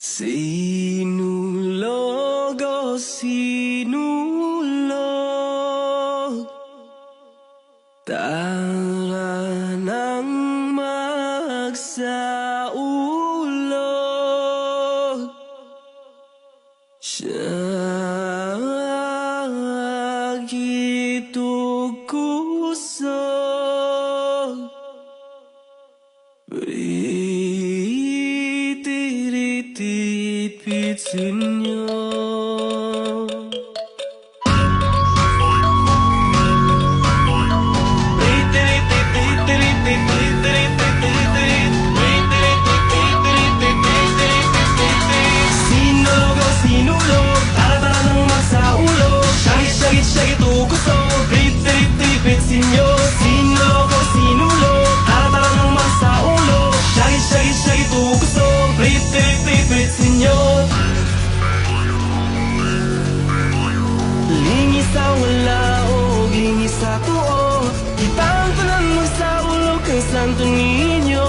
Sinulog oh sinulog, tara nang magsaulog. Syagitog kusog, itiritipit sinyo. Sinulog oh sinulog, tara-tara nang magsaulog. Syagit-syagit ugusog, itiritipit sinyo. Sinulog oh sinulog, tara-tara nang magsaulog. Syagit-syagit ugusog, itiritipit sinyo. Lingis sa wala o lingis sa tuo, kitang tanan magsaulog kang Santo Niño.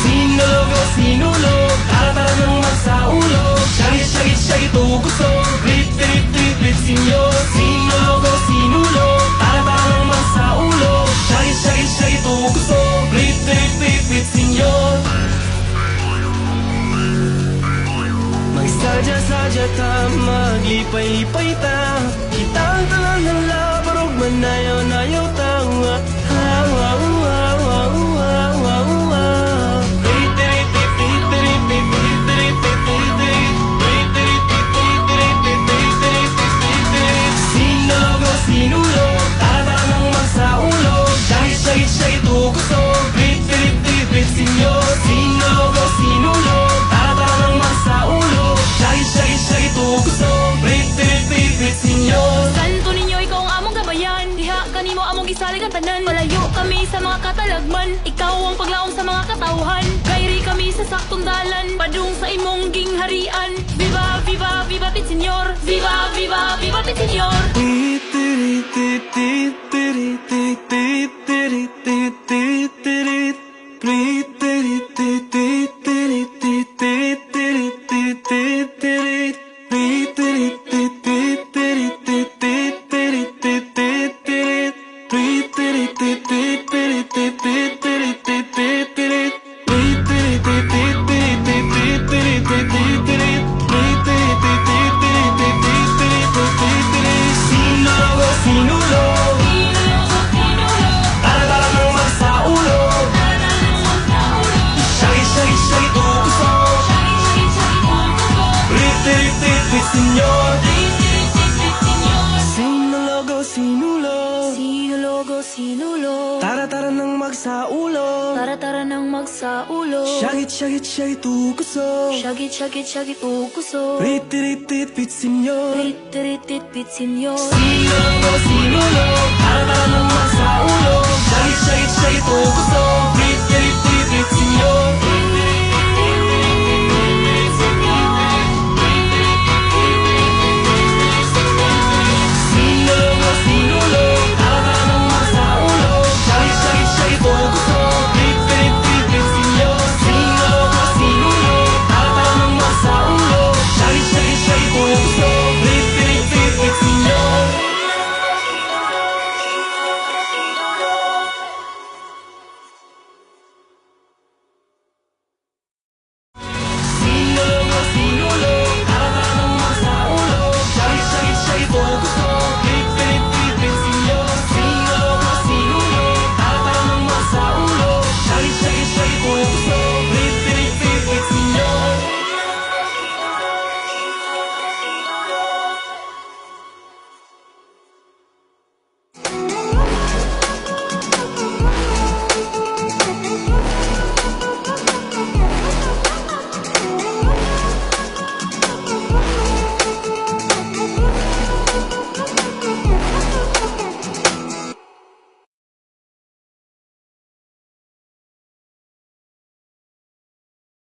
Sinulog oh sinulog, tara-tara nang magsaulog. Syagit-syagit ugusog, itiritipit sinyo. Sinulog oh sinulog, tara-tara nang magsaulog. Syagit-syagit ugusog, itiritipit sinyo. Magsadya-sadya ta, maglipay-lipay ta, kitang tanan ng labarog, manayaw-nayaw ta. Sinulog oh sinulog, tara-tara nang magsaulog. Syagit-syagit ugusog, itiritipit sinyo. Sinulog oh sinulog, tara-tara nang magsaulog. Syagit-syagit ugusog, itiritipit sinyo. Santo Niño, ikaw ang among gabayan, diha kanimo among gisalig ang tanan. Malayo kami sa mga katalagman, ikaw ang paglaom sa mga katawhan. Kairi kami sa saktong dalan, padung sa imong gingharian. Viva, viva, viva Pit Señor! Viva, viva, viva Pit Señor! Sinulog oh sinulog, tara-tara nang magsaulog. Syagit-syagit ugusog, itiritipit sinyo. Sinulog oh sinulog, Sinulog oh sinulog, tara-tara nang magsaulog. tara-tara nang magsaulog. Syagit-syagit ugusog, Syagit ugusog, itiritipit sinyo. itiritipit sinyo. Sinulog oh sinulog, tara-tara nang magsaulog. Syagit-syagit ugusog, itiritipit sinyo.